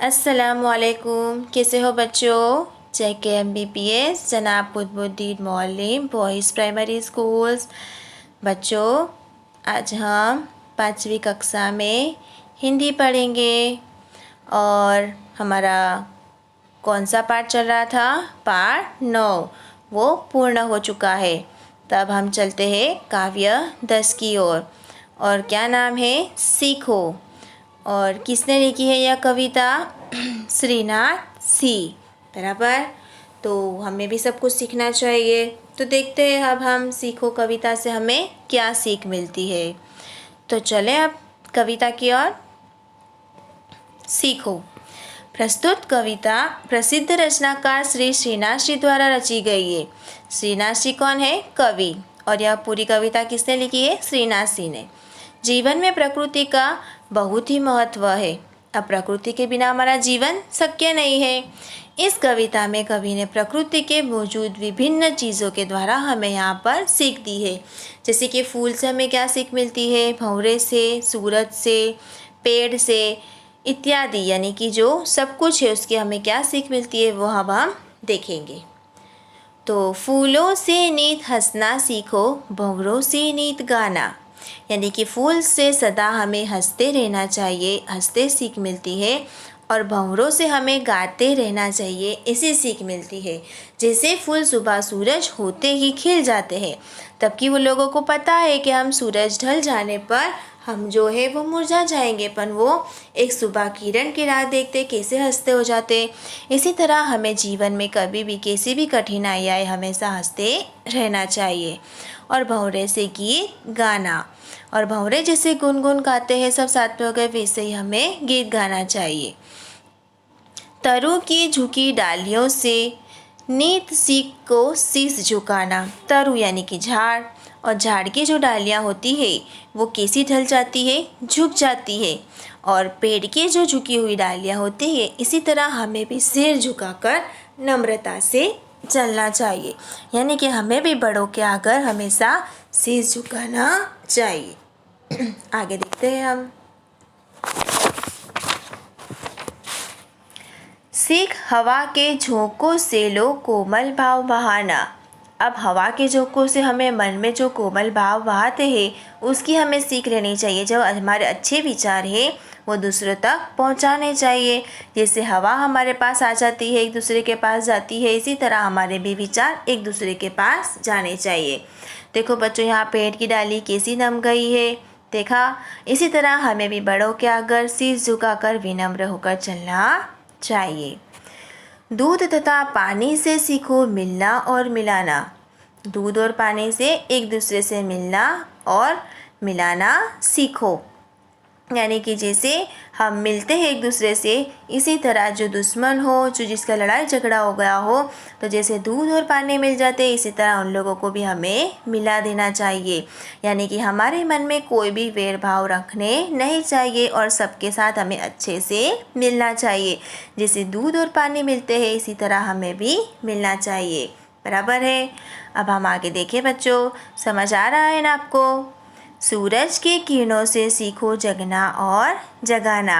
अस्सलामुअलैकुम। कैसे हो बच्चों? JK MBPS जनाब बुद्दीन मौलिम बॉयज़ प्राइमरी स्कूल्स। बच्चों, आज हम 5वीं कक्षा में हिंदी पढ़ेंगे और हमारा कौन सा पाठ चल रहा था? पाठ 9 वो पूर्ण हो चुका है। तब हम चलते हैं काव्य 10 की ओर। और क्या नाम है? सीखो। और किसने लिखी है यह कविता? श्रीनाथ सी। बराबर। तो हमें भी सब कुछ सीखना चाहिए। तो देखते हैं अब हम सीखो कविता से हमें क्या सीख मिलती है। तो चलें अब कविता की ओर। सीखो। प्रस्तुत कविता प्रसिद्ध रचनाकार श्री श्रीनाथ सी द्वारा रची गई है। श्रीनाथ सी कौन है? कवि। और यह पूरी कविता किसने लिखी है? श्रीनाथ सी ने। जीवन में प्रकृति का बहुत ही महत्व है। अब प्रकृति के बिना हमारा जीवन शक्य नहीं है। इस कविता में कवि ने प्रकृति के मौजूद विभिन्न चीज़ों के द्वारा हमें यहाँ पर सीख दी है। जैसे कि फूल से हमें क्या सीख मिलती है? भंवरे से, सूरज से, पेड़ से इत्यादि, यानी कि जो सब कुछ है उसकी हमें क्या सीख मिलती है वो अब हम देखेंगे। तो फूलों से नीत हंसना सीखो, भंवरों से नीत गाना। यानी कि फूल से सदा हमें हंसते रहना चाहिए, हंसते सीख मिलती है। और भंवरों से हमें गाते रहना चाहिए, ऐसी सीख मिलती है। जैसे फूल सुबह सूरज होते ही खिल जाते हैं, तबकि वो लोगों को पता है कि हम सूरज ढल जाने पर हम जो है वो मुरझा जाएंगे, पर वो एक सुबह किरण की राह देखते कैसे हंसते हो जाते। इसी तरह हमें जीवन में कभी भी कैसी भी कठिनाई आए हमेशा हंसते रहना चाहिए। और भंवरे से गीत गाना, और भंवरे जैसे गुनगुन गाते हैं सब साथ में हो गए, वैसे ही हमें गीत गाना चाहिए। तरु की झुकी डालियों से नीत सीख को शीश झुकाना। तरु यानी कि झाड़, और झाड़ की जो डालियाँ होती है वो कैसी ढल जाती है? झुक जाती है। और पेड़ की जो झुकी हुई डालियाँ होती है, इसी तरह हमें भी सिर झुकाकर नम्रता से चलना चाहिए। यानी कि हमें भी बड़ों के आगे हमेशा सिर झुकाना चाहिए। आगे देखते हैं हम। सीख हवा के झोंकों से लो कोमल भाव बहाना। अब हवा के झोंकों से हमें मन में जो कोमल भाव बहाते हैं उसकी हमें सीख लेनी चाहिए। जो हमारे अच्छे विचार हैं वो दूसरों तक पहुंचाने चाहिए। जैसे हवा हमारे पास आ जाती है, एक दूसरे के पास जाती है, इसी तरह हमारे भी विचार एक दूसरे के पास जाने चाहिए। देखो बच्चों, यहाँ पेड़ की डाली कैसी नम गई है, देखा। इसी तरह हमें भी बड़ों के आगे शीश झुकाकर विनम्र होकर चलना चाहिए। दूध तथा पानी से सीखो मिलना और मिलाना। दूध और पानी से एक दूसरे से मिलना और मिलाना सीखो। यानी कि जैसे हम मिलते हैं एक दूसरे से, इसी तरह जो दुश्मन हो, जो जिसका लड़ाई झगड़ा हो गया हो, तो जैसे दूध और पानी मिल जाते हैं, इसी तरह उन लोगों को भी हमें मिला देना चाहिए। यानी कि हमारे मन में कोई भी वैर भाव रखने नहीं चाहिए और सबके साथ हमें अच्छे से मिलना चाहिए। जैसे दूध और पानी मिलते हैं, इसी तरह हमें भी मिलना चाहिए। बराबर है। अब हम आगे देखें बच्चों, समझ आ रहा है ना आपको? सूरज की किरणों से सीखो जगना और जगाना।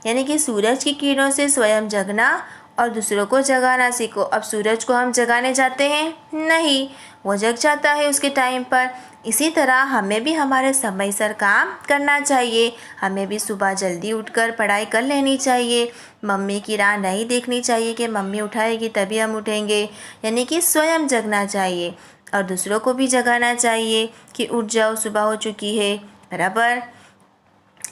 यानी कि सूरज की किरणों से स्वयं जगना और दूसरों को जगाना सीखो। अब सूरज को हम जगाने जाते हैं? नहीं, वो जग जाता है उसके टाइम पर। इसी तरह हमें भी हमारे समयसर काम करना चाहिए। हमें भी सुबह जल्दी उठकर पढ़ाई कर लेनी चाहिए। मम्मी की राह नहीं देखनी चाहिए कि मम्मी उठाएगी तभी हम उठेंगे। यानी कि स्वयं जगना चाहिए और दूसरों को भी जगाना चाहिए कि उठ जाओ, सुबह हो चुकी है। बराबर।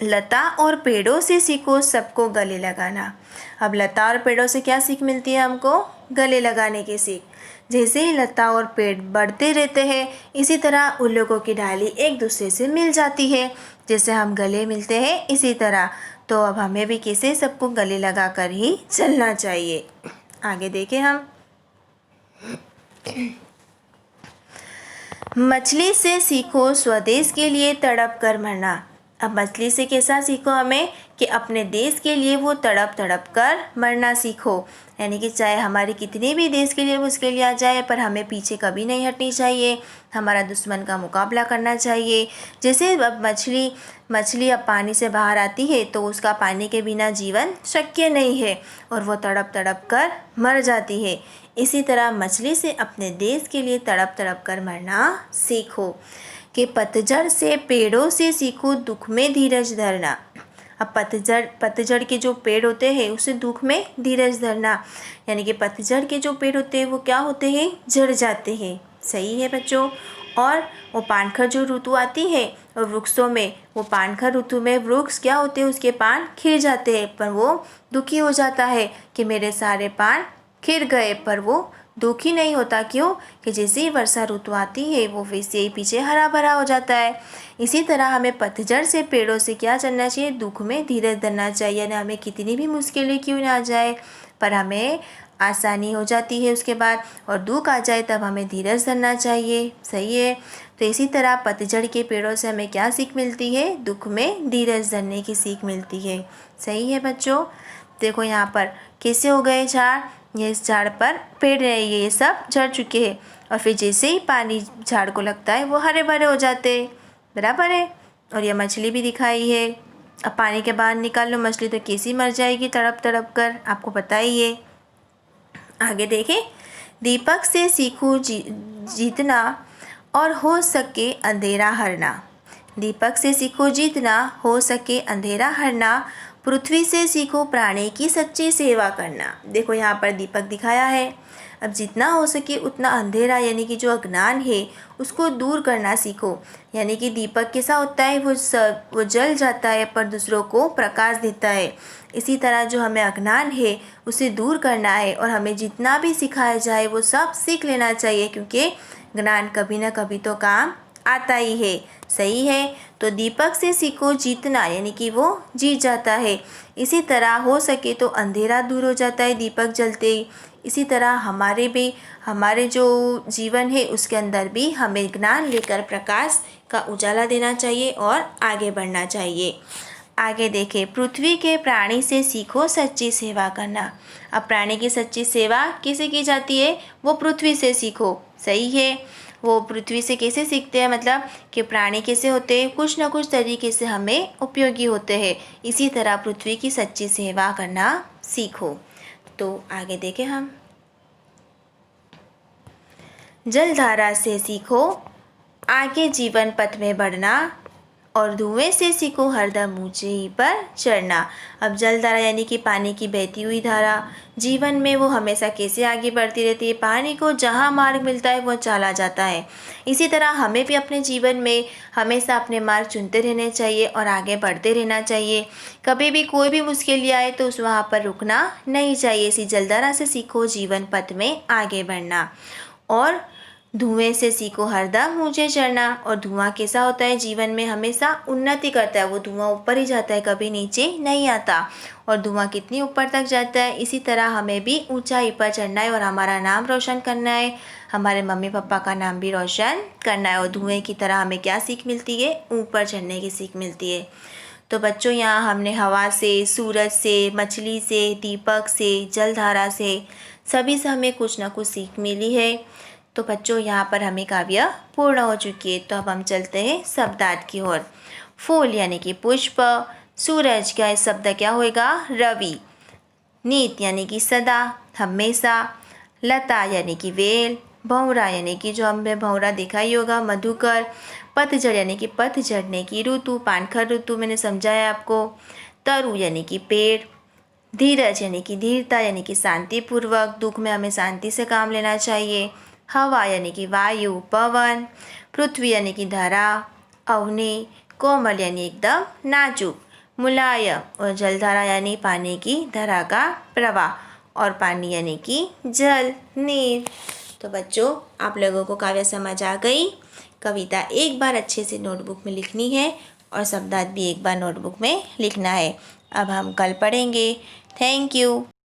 लता और पेड़ों से सीखो सबको गले लगाना। अब लता और पेड़ों से क्या सीख मिलती है हमको? गले लगाने की सीख। जैसे ही लता और पेड़ बढ़ते रहते हैं, इसी तरह उन लोगों की डाली एक दूसरे से मिल जाती है। जैसे हम गले मिलते हैं इसी तरह। तो अब हमें भी कैसे सबको गले लगा कर ही चलना चाहिए। आगे देखें हम। मछली से सीखो स्वदेश के लिए तड़प कर मरना। अब मछली से कैसा सीखो हमें कि अपने देश के लिए वो तड़प तड़प कर मरना सीखो, यानी कि चाहे हमारे कितने भी देश के लिए मुश्किल आ जाए पर हमें पीछे कभी नहीं हटनी चाहिए, हमारा दुश्मन का मुकाबला करना चाहिए। जैसे अब मछली अब पानी से बाहर आती है तो उसका पानी के बिना जीवन शक्य नहीं है और वो तड़प तड़प कर मर जाती है। इसी तरह मछली से अपने देश के लिए तड़प तड़प कर मरना सीखो कि पतझड़ से पेड़ों से सीखो दुख में धीरज धरना। अब पतझड़ के जो पेड़ होते हैं उसे दुख में धीरज धरना, यानी कि पतझड़ के जो पेड़ होते हैं वो क्या होते हैं, झड़ जाते हैं। सही है बच्चों। और वो पानखर जो ऋतु आती है और वृक्षों में, वो पानखर ऋतु में वृक्ष क्या होते हैं, उसके पान खिल जाते हैं, पर वो दुखी हो जाता है कि मेरे सारे पान खिल गए, पर वो दुखी नहीं होता। क्यों? कि जैसे ही वर्षा ऋतु आती है वो वैसे ही पीछे हरा भरा हो जाता है। इसी तरह हमें पतझड़ से पेड़ों से क्या करना चाहिए, दुख में धीरज धरना चाहिए। ना हमें कितनी भी मुश्किलें क्यों ना आ जाए पर हमें आसानी हो जाती है उसके बाद, और दुख आ जाए तब हमें धीरज धरना चाहिए। सही है। तो इसी तरह पतझड़ के पेड़ों से हमें क्या सीख मिलती है, दुख में धीरज धरने की सीख मिलती है। सही है बच्चों। देखो यहाँ पर कैसे हो गए झाड़, ये इस झाड़ पर पेड़ रहे, ये सब झड़ चुके हैं और फिर जैसे ही पानी झाड़ को लगता है वो हरे भरे हो जाते हैं। बराबर है। और ये मछली भी दिखाई है। अब पानी के बाहर निकाल लो मछली तो कैसी मर जाएगी तड़प तड़प कर, आपको पता ही है। आगे देखें, दीपक से सीखो जीतना और हो सके अंधेरा हरना। दीपक से सीखो जीतना, हो सके अंधेरा हरना, पृथ्वी से सीखो प्राणी की सच्ची सेवा करना। देखो यहाँ पर दीपक दिखाया है। अब जितना हो सके उतना अंधेरा यानी कि जो अज्ञान है उसको दूर करना सीखो। यानी कि दीपक कैसा होता है, वो जल जाता है पर दूसरों को प्रकाश देता है। इसी तरह जो हमें अज्ञान है उसे दूर करना है और हमें जितना भी सिखाया जाए वो सब सीख लेना चाहिए, क्योंकि ज्ञान कभी ना कभी तो काम आता ही है। सही है। तो दीपक से सीखो जीतना, यानी कि वो जीत जाता है। इसी तरह हो सके तो अंधेरा दूर हो जाता है दीपक जलते ही। इसी तरह हमारे जो जीवन है उसके अंदर भी हमें ज्ञान लेकर प्रकाश का उजाला देना चाहिए और आगे बढ़ना चाहिए। आगे देखें, पृथ्वी के प्राणी से सीखो सच्ची सेवा करना। अब प्राणी की सच्ची सेवा कैसे की जाती है, वो पृथ्वी से सीखो। सही है। वो पृथ्वी से कैसे सीखते हैं, मतलब कि प्राणी कैसे होते हैं, कुछ ना कुछ तरीके से हमें उपयोगी होते हैं। इसी तरह पृथ्वी की सच्ची सेवा करना सीखो। तो आगे देखें हम, जलधारा से सीखो आगे जीवन पथ में बढ़ना और धुएं से सीखो हरदम ऊंचे ही पर चढ़ना। अब जलधारा यानी कि पानी की बहती हुई धारा, जीवन में वो हमेशा कैसे आगे बढ़ती रहती है, पानी को जहाँ मार्ग मिलता है वो चला जाता है। इसी तरह हमें भी अपने जीवन में हमेशा अपने मार्ग चुनते रहने चाहिए और आगे बढ़ते रहना चाहिए। कभी भी कोई भी मुश्किल आए तो उस वहाँ पर रुकना नहीं चाहिए। इसी जलधारा से सीखो जीवन पथ में आगे बढ़ना और धुएं से सीखो हरदम ऊंचे चढ़ना। और धुआं कैसा होता है, जीवन में हमेशा उन्नति करता है। वो धुआं ऊपर ही जाता है, कभी नीचे नहीं आता। और धुआं कितनी ऊपर तक जाता है, इसी तरह हमें भी ऊंचाई पर चढ़ना है और हमारा नाम रोशन करना है, हमारे मम्मी पापा का नाम भी रोशन करना है। और धुएं की तरह हमें क्या सीख मिलती है, ऊपर चढ़ने की सीख मिलती है। तो बच्चों, यहाँ हमने हवा से, सूरज से, मछली से, दीपक से, जलधारा से, सभी से हमें कुछ ना कुछ सीख मिली है। तो बच्चों, यहाँ पर हमें काव्य पूर्ण हो चुकी है। तो अब हम चलते हैं शब्दार्थ की ओर। फूल यानी कि पुष्प, सूरज का शब्द क्या होएगा, रवि। नीत यानी कि सदा, हमेशा। लता यानी कि वेल। भंवरा यानी कि जो हमने भंवरा देखा ही होगा, मधुकर। पतझड़ यानी कि पत झड़ने की ऋतु, पानखर ऋतु मैंने समझाया आपको। तरु यानी कि पेड़। धीरज यानी कि धीरता, यानी कि शांतिपूर्वक, दुख में हमें शांति से काम लेना चाहिए। हवा यानी कि वायु, पवन। पृथ्वी यानी कि धरा, अवनी। कोमल यानी एकदम नाजुक, मुलायम। और जलधारा यानी पानी की धारा का प्रवाह। और पानी यानी कि जल, नीर। तो बच्चों, आप लोगों को काव्य समझ आ गई। कविता एक बार अच्छे से नोटबुक में लिखनी है और शब्दार्थ भी एक बार नोटबुक में लिखना है। अब हम कल पढ़ेंगे। Thank you.